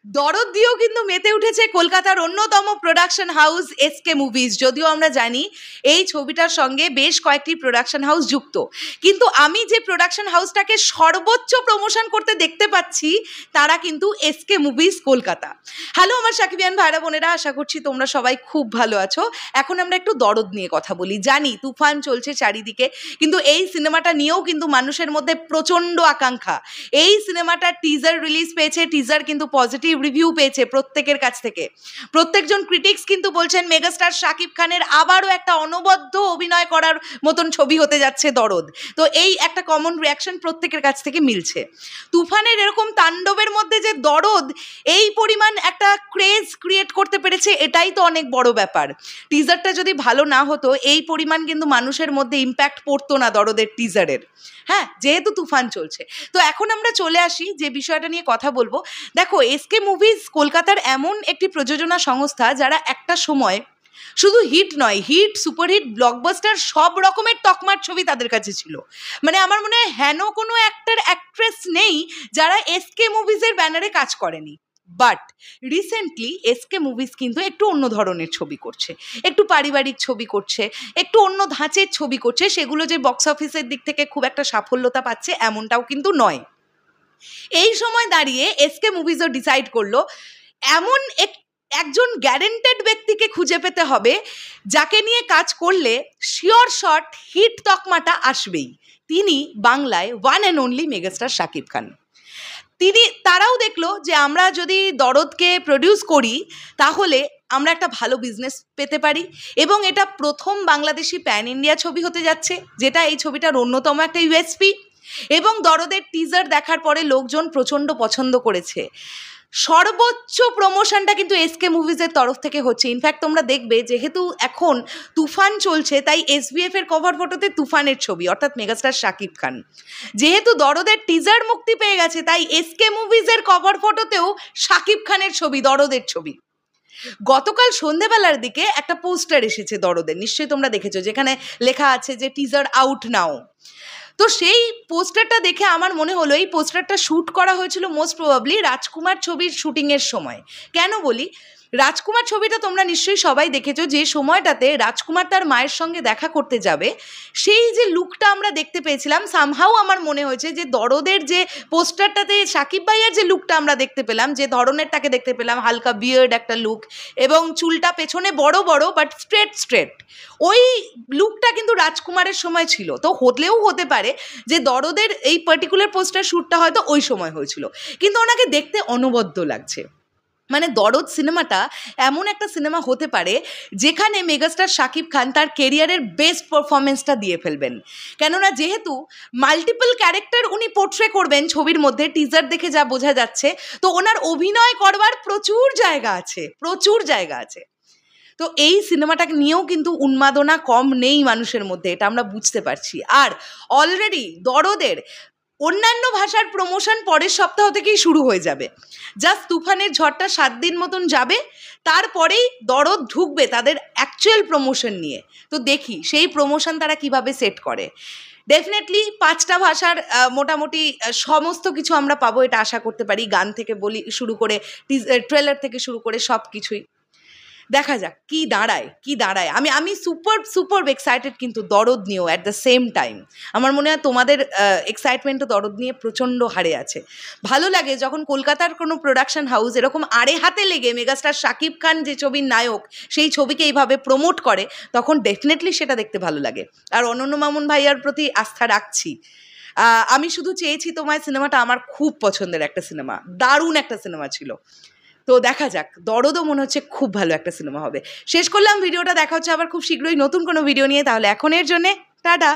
দরদ দিয়েও কিন্তু মেতে উঠেছে কলকাতার অন্যতম প্রোডাকশন হাউস এসকে মুভিজ। যদিও আমরা জানি এই ছবিটার সঙ্গে বেশ কয়েকটি প্রোডাকশন হাউস যুক্ত, কিন্তু আমি যে প্রোডাকশন হাউসটাকে সর্বোচ্চ প্রমোশন করতে দেখতে পাচ্ছি তারা কিন্তু এসকে মুভিজ কলকাতা। হ্যালো আমার সাকিবিয়ান ভাইরা বোনেরা, আশা করছি তোমরা সবাই খুব ভালো আছো। এখন আমরা একটু দরদ নিয়ে কথা বলি। জানি তুফান চলছে চারিদিকে, কিন্তু এই সিনেমাটা নিয়েও কিন্তু মানুষের মধ্যে প্রচণ্ড আকাঙ্ক্ষা। এই সিনেমাটার টিজার রিলিজ পেয়েছে, টিজার কিন্তু পজিটিভ রিভিউ পেয়েছে প্রত্যেকের কাছ থেকে। প্রত্যেকজন ক্রিটিক্স কিন্তু বলছেন মেগাস্টার শাকিব খানের আবারও একটা অনবদ্য অভিনয় করার মতন ছবি হতে যাচ্ছে দরদ। তো এই একটা কমন রিয়াকশন প্রত্যেকের কাছ থেকে মিলছে। তুফানের এরকম তাণ্ডবের মধ্যে যে দরদ এই পরিমাণ একটা ক্রেজ ক্রিয়েট করতে পেরেছে, এটাই তো অনেক বড় ব্যাপার। টিজারটা যদি ভালো না হতো এই পরিমাণ কিন্তু মানুষের মধ্যে ইম্প্যাক্ট পড়তো না দরদের টিজারের। হ্যাঁ, যেহেতু তুফান চলছে। তো এখন আমরা চলে আসি যে বিষয়টা নিয়ে কথা বলবো। দেখো, এসকে মুভিজ কলকাতার এমন একটি প্রযোজনা সংস্থা যারা একটা সময় শুধু হিট নয়, হিট, সুপারহিট, ব্লকবাস্টার সব রকমের তকমার ছবি তাদের কাছে ছিল। মানে আমার মনে হয় হেন কোনো অ্যাক্টর অ্যাক্ট্রেস নেই যারা এসকে মুভিজের ব্যানারে কাজ করেনি। বাট রিসেন্টলি এসকে মুভিজ কিন্তু একটু অন্য ধরনের ছবি করছে, একটু পারিবারিক ছবি করছে, একটু অন্য ধাঁচের ছবি করছে। সেগুলো যে বক্স অফিসের দিক থেকে খুব একটা সাফল্যতা পাচ্ছে এমনটাও কিন্তু নয়। এই সময় দাঁড়িয়ে এসকে মুভিজও ডিসাইড করলো এমন একজন গ্যারেন্টেড ব্যক্তিকে খুঁজে পেতে হবে যাকে নিয়ে কাজ করলে শিওর শট হিট তকমাটা আসবেই। তিনি বাংলায় one and only megastar Shakib Khan. তারাও দেখলো যে আমরা যদি দরদকে প্রডিউস করি তাহলে আমরা একটা ভালো বিজনেস পেতে পারি, এবং এটা প্রথম বাংলাদেশি প্যান ইন্ডিয়া ছবি হতে যাচ্ছে, যেটা এই ছবিটার অন্যতম একটা ইউএসপি। এবং দরদের টিজার দেখার পরে লোকজন প্রচণ্ড পছন্দ করেছে। সর্বোচ্চ প্রমোশনটা কিন্তু এসকে মুভিজের তরফ থেকে হচ্ছে। ইনফ্যাক্ট তোমরা দেখবে যেহেতু এখন তুফান চলছে তাই এসবিএফ এর কভার ফটোতে তুফানের ছবি, অর্থাৎ মেগাস্টার শাকিব খান। যেহেতু দরদের টিজার মুক্তি পেয়ে গেছে তাই এসকে মুভিজের কভার ফটোতেও শাকিব খানের ছবি, দরদের ছবি। গতকাল সন্ধেবেলার দিকে একটা পোস্টার এসেছে দরদের, নিশ্চয়ই তোমরা দেখেছো, যেখানে লেখা আছে যে টিজার আউট নাও। তো সেই পোস্টারটা দেখে আমার মনে হলো এই পোস্টারটা শ্যুট করা হয়েছিল মোস্ট প্রবাবলি রাজকুমার ছবির শুটিংয়ের সময়। কেন বলি, রাজকুমার ছবিটা তোমরা নিশ্চয়ই সবাই দেখেছো, যে সময়টাতে রাজকুমার তার মায়ের সঙ্গে দেখা করতে যাবে, সেই যে লুকটা আমরা দেখতে পেয়েছিলাম, সামহাও আমার মনে হয়েছে যে দরদের যে পোস্টারটাতে সাকিব ভাইয়ার যে লুকটা আমরা দেখতে পেলাম, যে ধরনের তাকে দেখতে পেলাম, হালকা বিয়ার্ড একটা লুক এবং চুলটা পেছনে বড় বড় বাট স্ট্রেট, ওই লুকটা কিন্তু রাজকুমারের সময় ছিল। তো হলেও হতে পারে যে দরদের এই পার্টিকুলার পোস্টার শ্যুটটা হয়তো ওই সময় হয়েছিল, কিন্তু ওনাকে দেখতে অনবদ্য লাগছে। মানে দরদ সিনেমাটা এমন একটা সিনেমা হতে পারে যেখানে মেগাস্টার শাকিব খান তার কেরিয়ারের বেস্ট পারফরমেন্সটা দিয়ে ফেলবেন। কেননা যেহেতু মাল্টিপল ক্যারেক্টার উনি পোর্ট্রে করবেন ছবির মধ্যে, টিজার দেখে যা বোঝা যাচ্ছে, তো ওনার অভিনয় করবার প্রচুর জায়গা আছে। তো এই সিনেমাটাকে নিয়েও কিন্তু উন্মাদনা কম নেই মানুষের মধ্যে, এটা আমরা বুঝতে পারছি। আর অলরেডি দরদের অন্যান্য ভাষার প্রমোশন পরের সপ্তাহ থেকেই শুরু হয়ে যাবে। জাস্ট তুফানের ঝড়টা 7 দিন মতন যাবে, তারপরেই দরদ ঢুকবে তাদের অ্যাকচুয়াল প্রমোশন নিয়ে। তো দেখি সেই প্রমোশন তারা কিভাবে সেট করে। ডেফিনেটলি 5টা ভাষার মোটামুটি সমস্ত কিছু আমরা পাবো, এটা আশা করতে পারি। গান থেকে শুরু করে ট্রেলার থেকে শুরু করে সব কিছুই। দেখা যাক কি দাঁড়ায়। আমি সুপার এক্সাইটেড কিন্তু দরদ নিয়েও। অ্যাট দ্য সেম টাইম আমার মনে হয় তোমাদের এক্সাইটমেন্টও দরদ নিয়ে প্রচণ্ড হারে আছে। ভালো লাগে যখন কলকাতার কোনো প্রোডাকশন হাউস এরকম আড়ে হাতে লেগে মেগাস্টার শাকিব খান যে ছবির নায়ক সেই ছবিকে এইভাবে প্রমোট করে, তখন ডেফিনেটলি সেটা দেখতে ভালো লাগে। আর অনন্য মামুন ভাইয়ার প্রতি আস্থা রাখছি। আমি শুধু চেয়েছি তোমার সিনেমাটা আমার খুব পছন্দের একটা সিনেমা, দারুণ একটা সিনেমা ছিল। তো দেখা যাক, দরদও মনে হচ্ছে খুব ভালো একটা সিনেমা হবে। শেষ করলাম ভিডিওটা, দেখা হচ্ছে আবার খুব শীঘ্রই নতুন কোনো ভিডিও নিয়ে। তাহলে এখনের জন্যে টাটা।